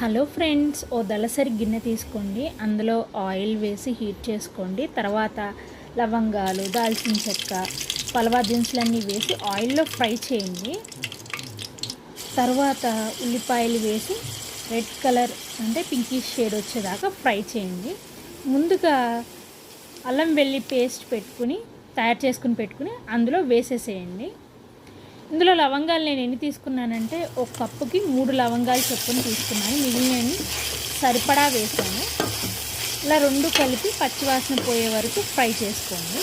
Hello friends, ఓ దళసరి గిన్నె తీసుకోండి. అందులో ఆయిల్ వేసి హీట్ చేసుకోండి. తర్వాత లవంగాలు, దాల్చిన చెక్క, పలవా దినుసులన్నీ వేసి ఆయిల్లో ఫ్రై చేయండి. తర్వాత ఉల్లిపాయలు వేసి రెడ్ కలర్ అంటే పింకిష్ షేడ్ వచ్చేదాకా ఫ్రై చేయండి. ముందుగా అల్లం వెల్లి పేస్ట్ తయారు చేసుకుని పెట్టుకుని అందులో వేసేసేయండి. ఇందులో లవంగాలు నేను ఎన్ని తీసుకున్నానంటే ఒక కప్పుకి 3 లవంగాలు చొప్పున తీసుకున్నాను. మిగిలినవి సరిపడా వేసాను. ఇలా రెండు కలిపి పచ్చివాసన పోయే వరకు ఫ్రై చేసుకోండి.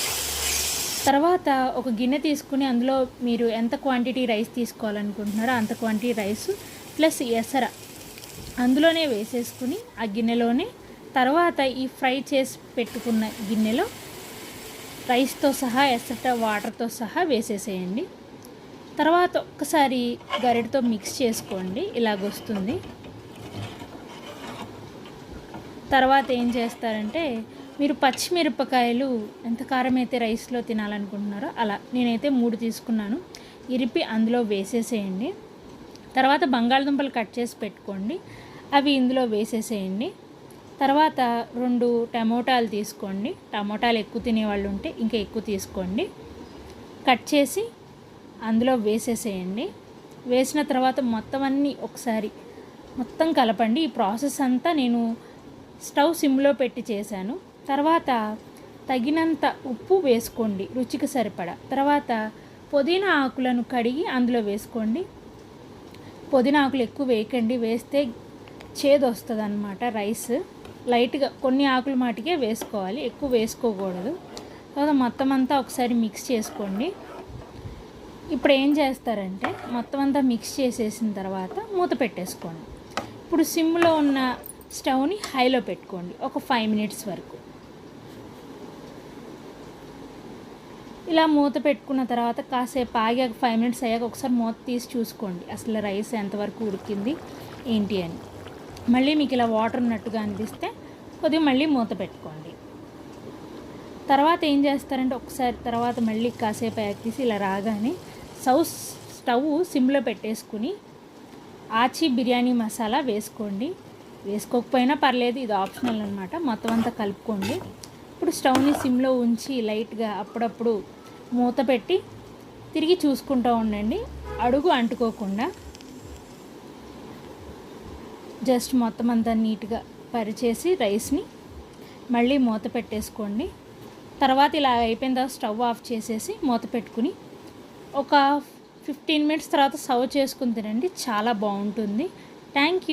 తర్వాత ఒక గిన్నె తీసుకుని అందులో మీరు ఎంత క్వాంటిటీ రైస్ తీసుకోవాలనుకుంటున్నారో అంత క్వాంటిటీ రైస్ ప్లస్ ఎసర అందులోనే వేసేసుకుని ఆ గిన్నెలోనే తర్వాత ఈ ఫ్రై చేసి పెట్టుకున్న గిన్నెలో రైస్తో సహా ఎసట వాటర్తో సహా వేసేసేయండి. తర్వాత ఒక్కసారి గరిటతో మిక్స్ చేసుకోండి. ఇలాగొస్తుంది. తర్వాత ఏం చేస్తారంటే మీరు పచ్చిమిరపకాయలు ఎంత కారం అయితే రైస్లో తినాలనుకుంటున్నారో అలా నేనైతే 3 తీసుకున్నాను. ఇరిపి అందులో వేసేసేయండి. తర్వాత బంగాళదుంపలు కట్ చేసి పెట్టుకోండి, అవి ఇందులో వేసేసేయండి. తర్వాత 2 టమోటాలు తీసుకోండి. టమోటాలు ఎక్కువ తినేవాళ్ళు ఉంటే ఇంకా ఎక్కువ తీసుకోండి. కట్ చేసి అందులో వేసేసేయండి. వేసిన తర్వాత మొత్తం కలపండి. ఈ ప్రాసెస్ అంతా నేను స్టవ్ సిమ్లో పెట్టి చేశాను. తర్వాత తగినంత ఉప్పు వేసుకోండి, రుచికి సరిపడా. తర్వాత పుదీనా ఆకులను కడిగి అందులో వేసుకోండి. పుదీనా ఆకులు ఎక్కువ వేయకండి, వేస్తే చేదు వస్తుంది అన్నమాట. రైస్ లైట్గా కొన్ని ఆకులు మాటికే వేసుకోవాలి, ఎక్కువ వేసుకోకూడదు. తర్వాత మొత్తం అంతా ఒకసారి మిక్స్ చేసుకోండి. ఇప్పుడు ఏం చేస్తారంటే మొత్తం అంతా మిక్స్ చేసేసిన తర్వాత మూత పెట్టేసుకోండి. ఇప్పుడు సిమ్లో ఉన్న స్టవ్ని హైలో పెట్టుకోండి ఒక 5 మినిట్స్ వరకు. ఇలా మూత పెట్టుకున్న తర్వాత కాసేపు ఆగాక 5 మినిట్స్ అయ్యాక ఒకసారి మూత తీసి చూసుకోండి అసలు రైస్ ఎంతవరకు ఉడికింది ఏంటి అని. మళ్ళీ మీకు ఇలా వాటర్ ఉన్నట్టుగా అనిపిస్తే కొద్దిగా మళ్ళీ మూత పెట్టుకోండి. తర్వాత ఏం చేస్తారంటే ఒకసారి తర్వాత మళ్ళీ కాసేపు అయ్యాక తీసి ఇలా రాగానే స్టవ్ సిమ్లో పెట్టేసుకుని ఆచి బిర్యానీ మసాలా వేసుకోండి. వేసుకోకపోయినా పర్లేదు, ఇది ఆప్షనల్ అనమాట. మొత్తం అంతా కలుపుకోండి. ఇప్పుడు స్టవ్ని సిమ్లో ఉంచి లైట్గా అప్పుడప్పుడు మూత పెట్టి తిరిగి చూసుకుంటూ ఉండండి, అడుగు అంటుకోకుండా. జస్ట్ మొత్తం అంతా నీట్గా పరిచేసి రైస్ని మళ్ళీ మూత పెట్టేసుకోండి. తర్వాత ఇలా అయిపోయిన తర్వాత స్టవ్ ఆఫ్ చేసేసి మూత పెట్టుకుని ఒక 15 మినిట్స్ తర్వాత సర్వ్ చేసుకుని తినండి. చాలా బాగుంటుంది. Thank you.